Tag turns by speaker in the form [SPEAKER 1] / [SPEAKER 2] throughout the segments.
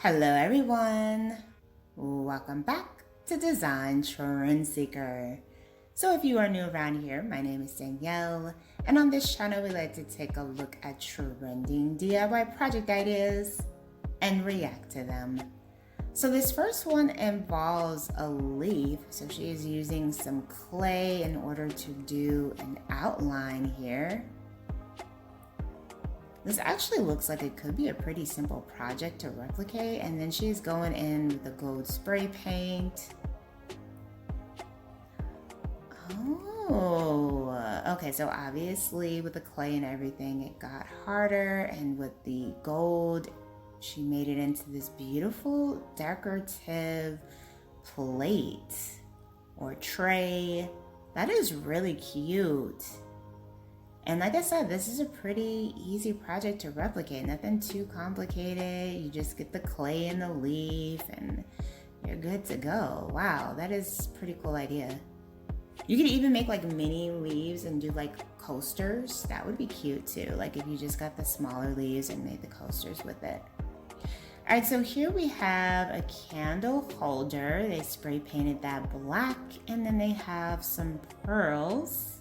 [SPEAKER 1] Hello everyone! Welcome back to Design Trend Seeker. So if you are new around here, my name is Danielle, and on this channel we like to take a look at trending DIY project ideas and react to them. So this first one involves a leaf. So she is using some clay in order to do an outline here. This actually looks like it could be a pretty simple project to replicate, and then she's going in with the gold spray paint. Oh, okay, so obviously with the clay and everything, it got harder, and with the gold, she made it into this beautiful decorative plate or tray. That is really cute. And like I said, this is a pretty easy project to replicate. Nothing too complicated. You just get the clay and the leaf and you're good to go. Wow, that is a pretty cool idea. You could even make like mini leaves and do like coasters. That would be cute too. Like if you just got the smaller leaves and made the coasters with it. All right, so here we have a candle holder. They spray painted that black, and then they have some pearls.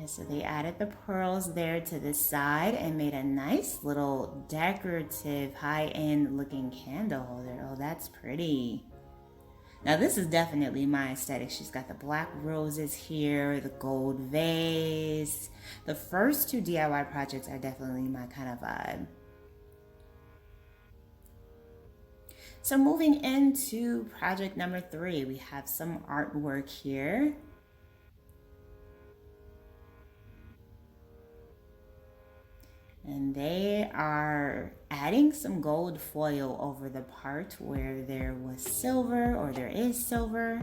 [SPEAKER 1] So they added the pearls there to the side and made a nice little decorative high-end looking candle holder. Oh, that's pretty. Now this is definitely my aesthetic. She's got the black roses here, the gold vase. The first two DIY projects are definitely my kind of vibe. So moving into project number 3, we have some artwork here. And they are adding some gold foil over the part where there was silver, or there is silver.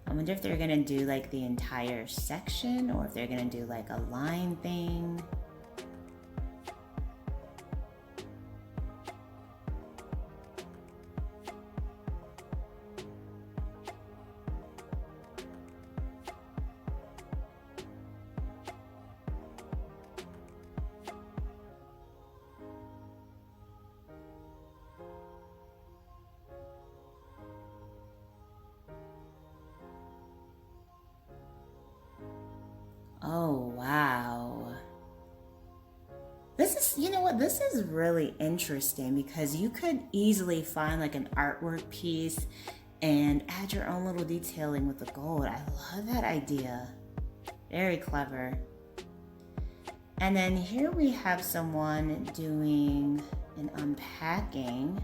[SPEAKER 1] I wonder if they're gonna do like the entire section, or if they're gonna do like a line thing. Oh, wow. This is, you know what, this is really interesting because you could easily find like an artwork piece and add your own little detailing with the gold. I love that idea. Very clever. And then here we have someone doing an unpacking.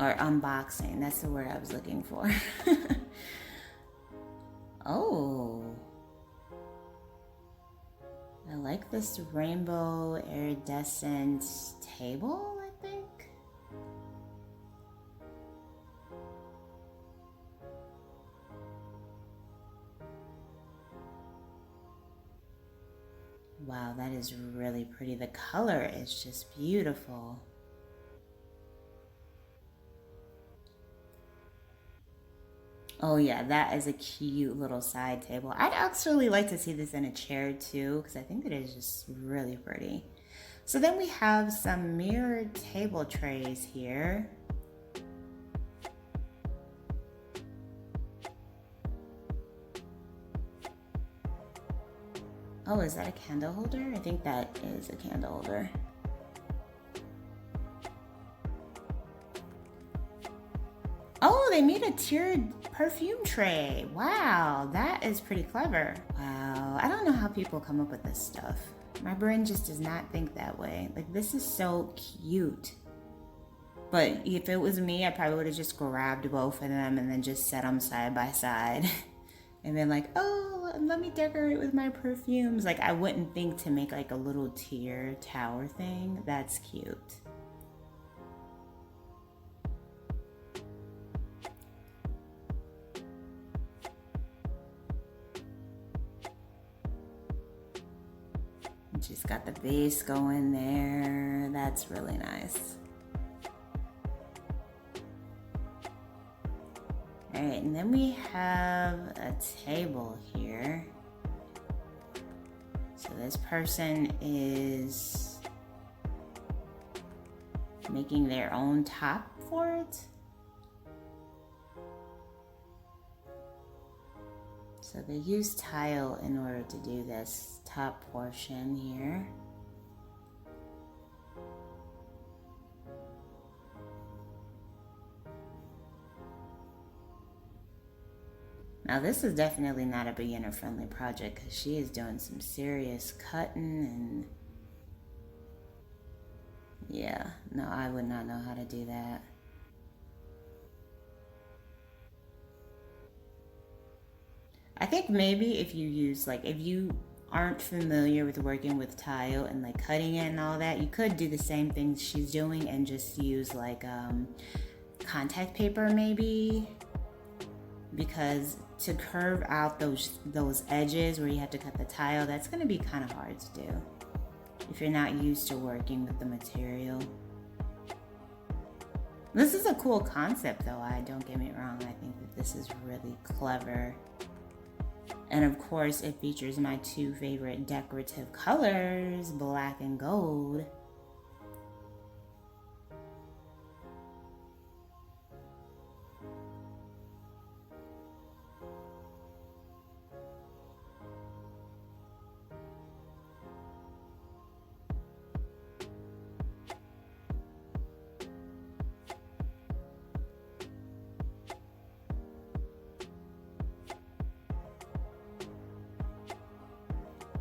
[SPEAKER 1] Or unboxing, that's the word I was looking for. Oh, I like this rainbow iridescent table, I think. Wow, that is really pretty. The color is just beautiful. Oh yeah, that is a cute little side table. I'd actually like to see this in a chair too, because I think it is just really pretty. So then we have some mirrored table trays here. Oh, is that a candle holder? I think that is a candle holder. Oh, they made a tiered perfume tray. Wow, that is pretty clever. Wow, I don't know how people come up with this stuff. My brain just does not think that way. Like, this is so cute. But if it was me, I probably would have just grabbed both of them and then just set them side by side. And been like, oh, let me decorate with my perfumes. Like, I wouldn't think to make like a little tier tower thing. That's cute. She's got the base going there. That's really nice. All right, and then we have a table here. So this person is making their own top for it. So they use tile in order to do this top portion here. Now this is definitely not a beginner-friendly project because she is doing some serious cutting and yeah, no, I would not know how to do that. I think maybe if you use, like, if you aren't familiar with working with tile and like cutting it and all that, you could do the same thing she's doing and just use like contact paper maybe, because to curve out those edges where you have to cut the tile, that's going to be kind of hard to do if you're not used to working with the material. This is a cool concept though, don't get me wrong, I think that this is really clever. And of course, it features my two favorite decorative colors, black and gold.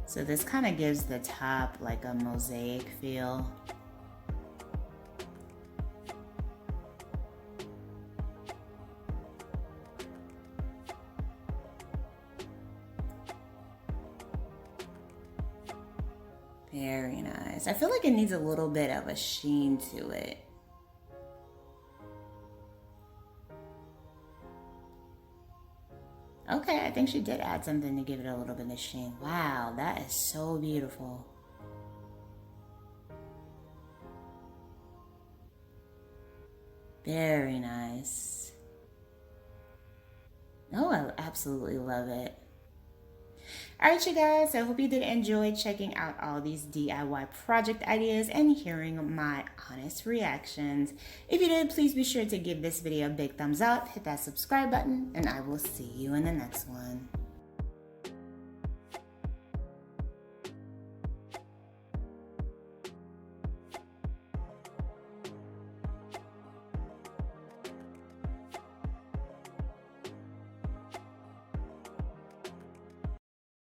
[SPEAKER 1] So this kind of gives the top like a mosaic feel. Very nice. I feel like it needs a little bit of a sheen to it. Okay, I think she did add something to give it a little bit of sheen. Wow, that is so beautiful. Very nice. Oh, I absolutely love it. Alright you guys, I hope you did enjoy checking out all these DIY project ideas and hearing my honest reactions. If you did, please be sure to give this video a big thumbs up, hit that subscribe button, and I will see you in the next one.